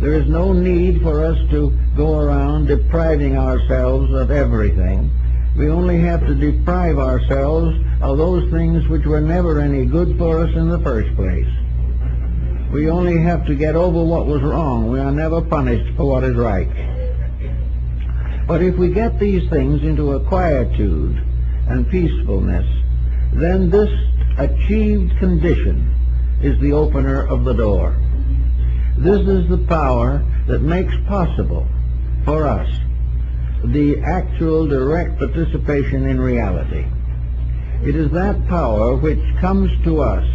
There is no need for us to go around depriving ourselves of everything. We only have to deprive ourselves of those things which were never any good for us in the first place. We only have to get over what was wrong. We are never punished for what is right. But if we get these things into a quietude and peacefulness, then this achieved condition is the opener of the door. This is the power that makes possible for us the actual direct participation in reality. It is that power which comes to us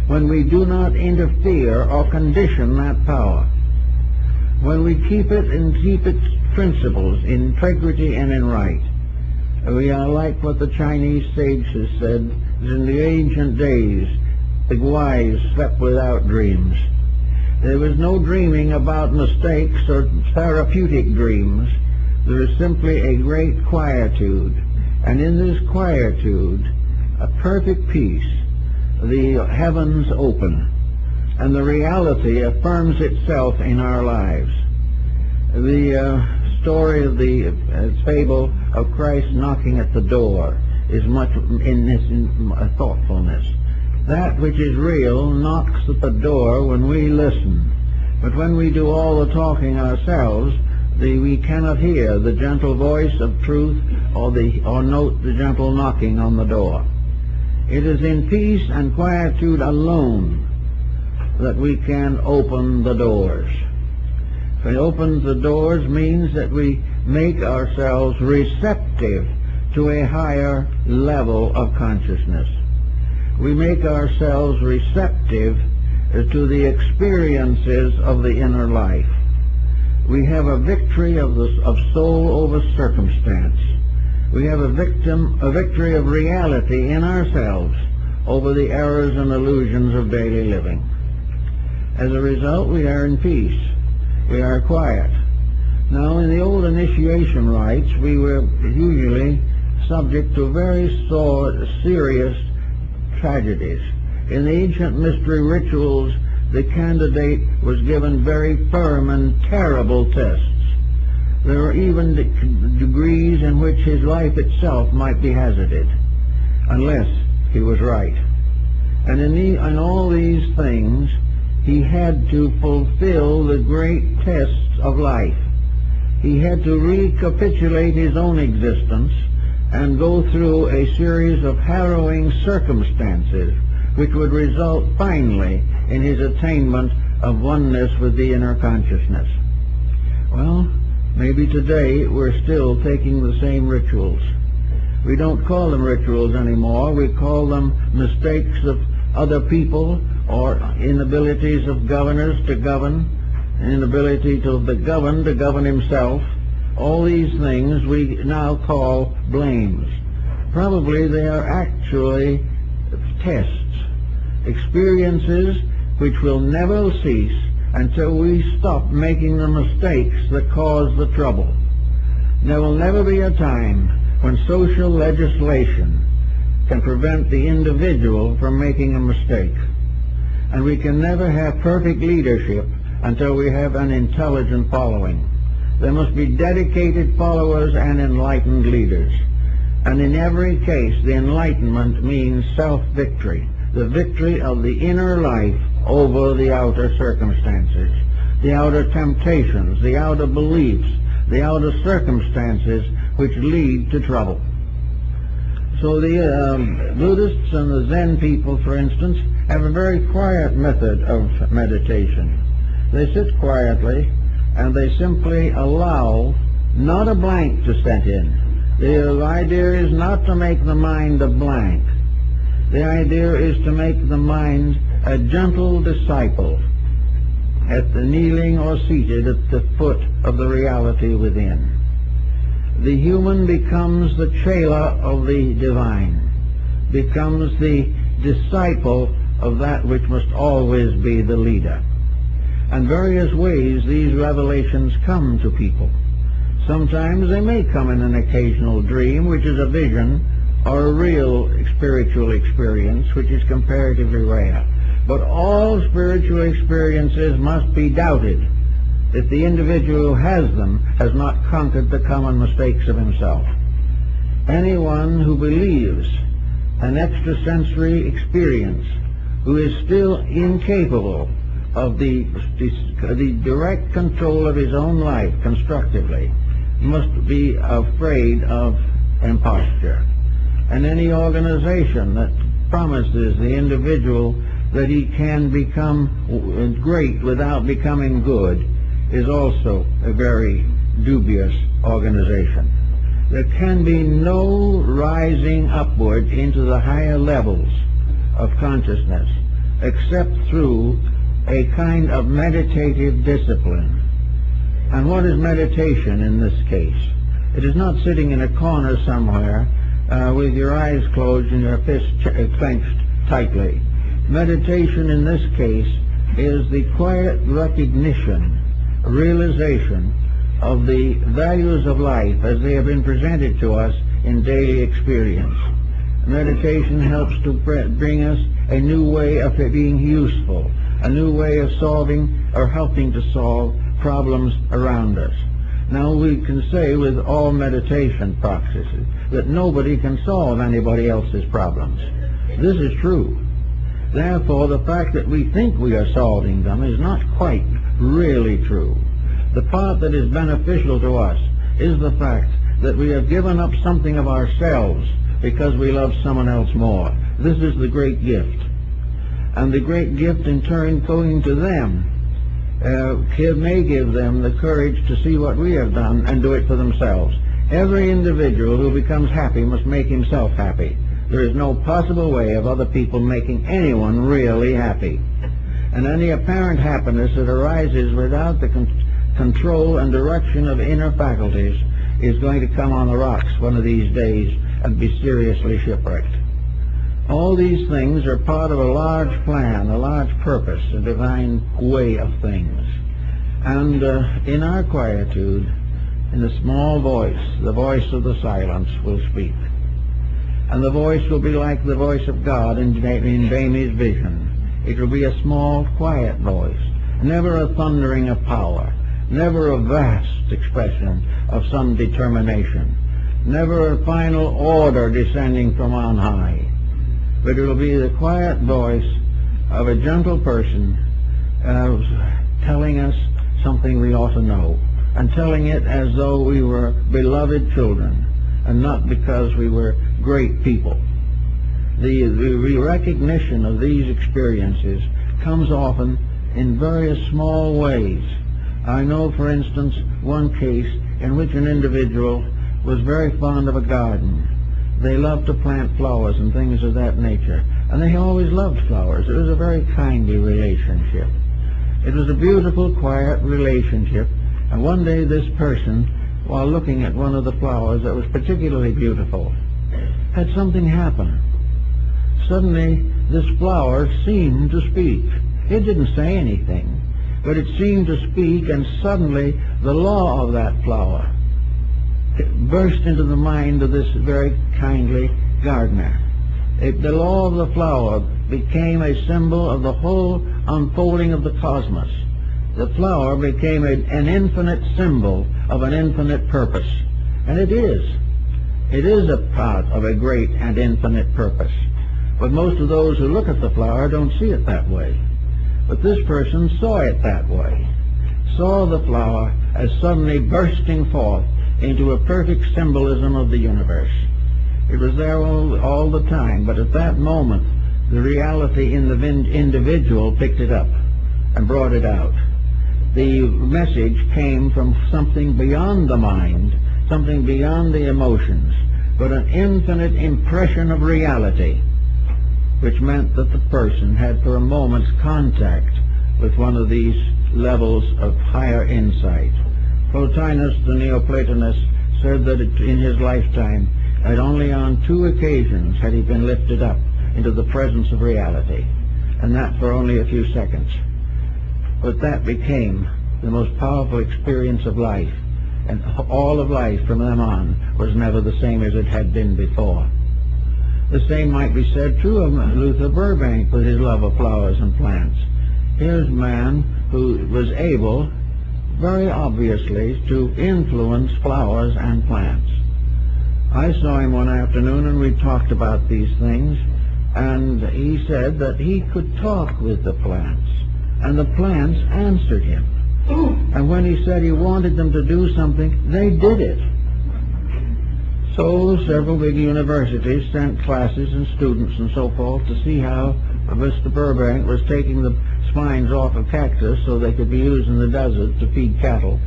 when we do not interfere or condition that power, when we keep it and keep its principles in integrity and in right. We are like what the Chinese sages said, in the ancient days the wise slept without dreams. There was no dreaming about mistakes or therapeutic dreams. There is simply a great quietude, and in this quietude, a perfect peace. The heavens open, and the reality affirms itself in our lives. The story of the fable of Christ knocking at the door is much in this thoughtfulness. That which is real knocks at the door when we listen, but when we do all the talking ourselves, we cannot hear the gentle voice of truth or note the gentle knocking on the door. It is in peace and quietude alone that we can open the doors. To open the doors means that we make ourselves receptive to a higher level of consciousness. We make ourselves receptive to the experiences of the inner life. We have a victory of soul over circumstance. We have a victory of reality in ourselves over the errors and illusions of daily living. As a result, we are in peace. We are quiet. Now, in the old initiation rites, we were usually subject to very serious tragedies. In the ancient mystery rituals, the candidate was given very firm and terrible tests. There were even degrees in which his life itself might be hazarded, unless he was right. And in all these things, he had to fulfill the great tests of life. He had to recapitulate his own existence and go through a series of harrowing circumstances which would result finally in his attainment of oneness with the inner consciousness. Well, maybe today we're still taking the same rituals. We don't call them rituals anymore. We call them mistakes of other people or inabilities of governors to govern, inability of the governed to govern himself. All these things we now call blames. Probably they are actually tests, experiences which will never cease until we stop making the mistakes that cause the trouble. There will never be a time when social legislation can prevent the individual from making a mistake. And we can never have perfect leadership until we have an intelligent following. There must be dedicated followers and enlightened leaders. And in every case, the enlightenment means self-victory, the victory of the inner life over the outer circumstances, the outer temptations, the outer beliefs, the outer circumstances which lead to trouble. So the Buddhists and the Zen people, for instance, have a very quiet method of meditation. They sit quietly and they simply allow not a blank to set in. The idea is not to make the mind a blank. The idea is to make the mind a gentle disciple, at the kneeling or seated at the foot of the reality within. The human becomes the chela of the divine, becomes the disciple of that which must always be the leader. And various ways these revelations come to people. Sometimes they may come in an occasional dream, which is a vision, or a real spiritual experience, which is comparatively rare. But all spiritual experiences must be doubted if the individual who has them has not conquered the common mistakes of himself. Anyone who believes an extrasensory experience, who is still incapable of the direct control of his own life constructively, must be afraid of imposture. And any organization that promises the individual that he can become great without becoming good is also a very dubious organization. There can be no rising upward into the higher levels of consciousness except through a kind of meditative discipline. And what is meditation in this case? It is not sitting in a corner somewhere with your eyes closed and your fists clenched tightly. Meditation in this case is the quiet recognition, realization of the values of life as they have been presented to us in daily experience. Meditation helps to bring us a new way of being useful, a new way of solving or helping to solve problems around us. Now we can say with all meditation practices that nobody can solve anybody else's problems. This is true. Therefore, the fact that we think we are solving them is not quite really true. The part that is beneficial to us is the fact that we have given up something of ourselves because we love someone else more. This is the great gift. And the great gift in turn going to them may give them the courage to see what we have done and do it for themselves. Every individual who becomes happy must make himself happy. There is no possible way of other people making anyone really happy. And any apparent happiness that arises without the control and direction of inner faculties is going to come on the rocks one of these days and be seriously shipwrecked. All these things are part of a large plan, a large purpose, a divine way of things. And in our quietude, in the small voice, the voice of the silence will speak. And the voice will be like the voice of God in Bernays' vision. It will be a small, quiet voice, never a thundering of power, never a vast expression of some determination, never a final order descending from on high. But it will be the quiet voice of a gentle person telling us something we ought to know, and telling it as though we were beloved children, and not because we were great people. The recognition of these experiences comes often in various small ways. I know, for instance, one case in which an individual was very fond of a garden. They loved to plant flowers and things of that nature, and they always loved flowers. It was a very kindly relationship. It was a beautiful, quiet relationship, and one day this person, while looking at one of the flowers that was particularly beautiful, had something happen. Suddenly, this flower seemed to speak. It didn't say anything, but it seemed to speak, and suddenly the law of that flower burst into the mind of this very kindly gardener. The law of the flower became a symbol of the whole unfolding of the cosmos. The flower became an infinite symbol of an infinite purpose. And it is. It is a part of a great and infinite purpose. But most of those who look at the flower don't see it that way. But this person saw it that way. Saw the flower as suddenly bursting forth into a perfect symbolism of the universe. It was there all the time, but at that moment the reality in the individual picked it up and brought it out. The message came from something beyond the mind, something beyond the emotions, but an infinite impression of reality, which meant that the person had for a moment's contact with one of these levels of higher insight. Plotinus, the Neoplatonist, said that in his lifetime, that only on 2 occasions had he been lifted up into the presence of reality, and that for only a few seconds. But that became the most powerful experience of life, and all of life from then on was never the same as it had been before. The same might be said true of Luther Burbank with his love of flowers and plants. Here's a man who was able, very obviously to influence flowers and plants. I saw him one afternoon and we talked about these things, and he said that he could talk with the plants, and the plants answered him. And when he said he wanted them to do something, they did it. So several big universities sent classes and students and so forth to see how Mr. Burbank was taking the spines off of cactus so they could be used in the desert to feed cattle.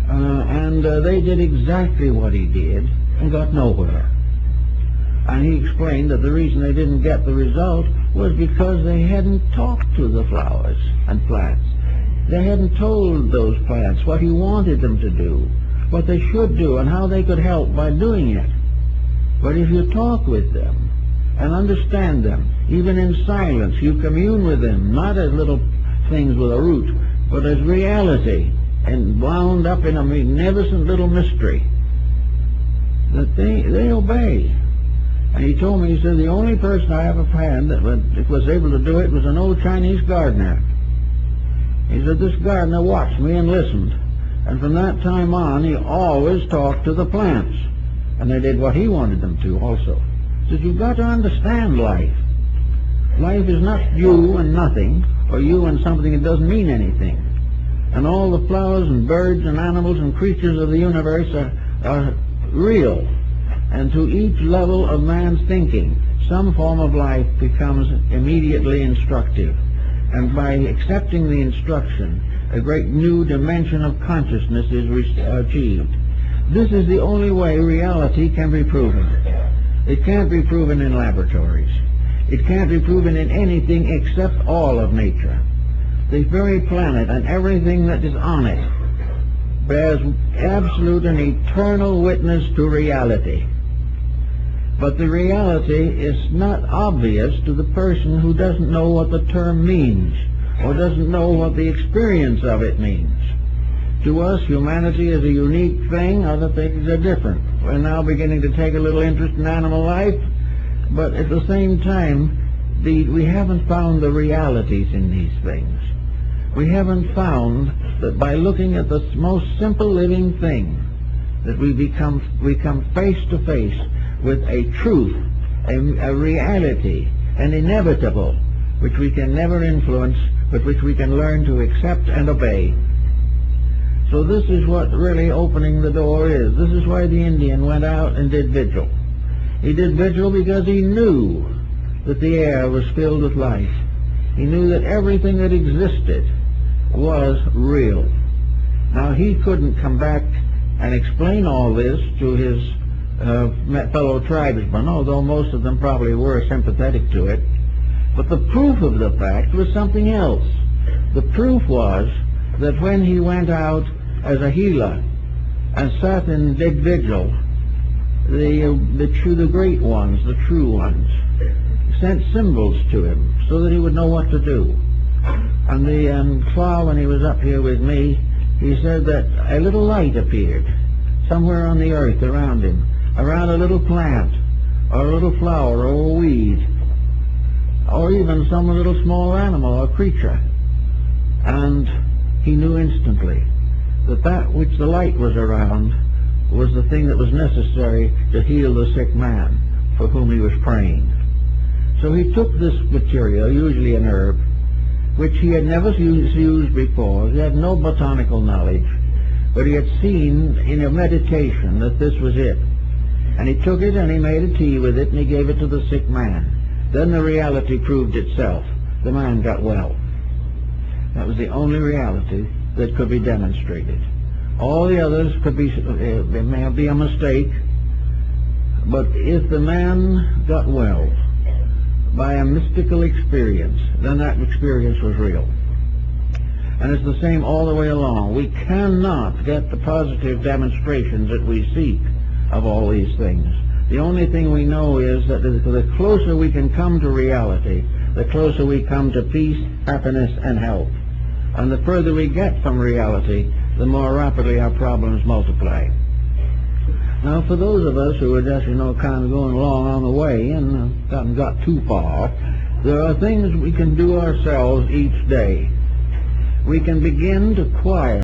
And they did exactly what he did and got nowhere. And he explained that the reason they didn't get the result was because they hadn't talked to the flowers and plants. They hadn't told those plants what he wanted them to do, what they should do, and how they could help by doing it. But if you talk with them and understand them, even in silence, you commune with them, not as little things with a root, but as reality, and wound up in a magnificent little mystery, that they obey. And he told me, he said, the only person I ever had that was able to do it was an old Chinese gardener. He said, this gardener watched me and listened, and from that time on he always talked to the plants, and they did what he wanted them to also. He said, you've got to understand life. Life is not you and nothing, or you and something that doesn't mean anything. And all the flowers and birds and animals and creatures of the universe are real. And to each level of man's thinking, some form of life becomes immediately instructive. And by accepting the instruction, a great new dimension of consciousness is achieved. This is the only way reality can be proven. It can't be proven in laboratories. It can't be proven in anything except all of nature. The very planet and everything that is on it bears absolute and eternal witness to reality. But the reality is not obvious to the person who doesn't know what the term means, or doesn't know what the experience of it means. To us, humanity is a unique thing, other things are different. We're now beginning to take a little interest in animal life, but at the same time, we haven't found the realities in these things. We haven't found that by looking at the most simple living thing, that we come face to face with a truth, a reality, an inevitable, which we can never influence, but which we can learn to accept and obey. So this is what really opening the door is. This is why the Indian went out and did vigil. He did vigil because he knew that the air was filled with life. He knew that everything that existed was real. Now he couldn't come back and explain all this to his fellow tribesmen, although most of them probably were sympathetic to it. But the proof of the fact was something else. The proof was that when he went out as a healer and sat and did vigil, the great ones, the true ones, sent symbols to him so that he would know what to do. And the fall, when he was up here with me, he said that a little light appeared somewhere on the earth around him, around a little plant, or a little flower, or a weed, or even some little small animal or creature. And he knew instantly that that which the light was around was the thing that was necessary to heal the sick man for whom he was praying. So he took this material, usually an herb, which he had never used before. He had no botanical knowledge, but he had seen in a meditation that this was it. And he took it and he made a tea with it and he gave it to the sick man. Then the reality proved itself. The man got well. That was the only reality that could be demonstrated. All the others could be, it may be a mistake, but if the man got well by a mystical experience, then that experience was real. And it's the same all the way along. We cannot get the positive demonstrations that we seek of all these things. The only thing we know is that the closer we can come to reality, the closer we come to peace, happiness, and health. And the further we get from reality, the more rapidly our problems multiply. Now, for those of us who are just, kind of going along on the way and haven't got too far, there are things we can do ourselves each day. We can begin to quiet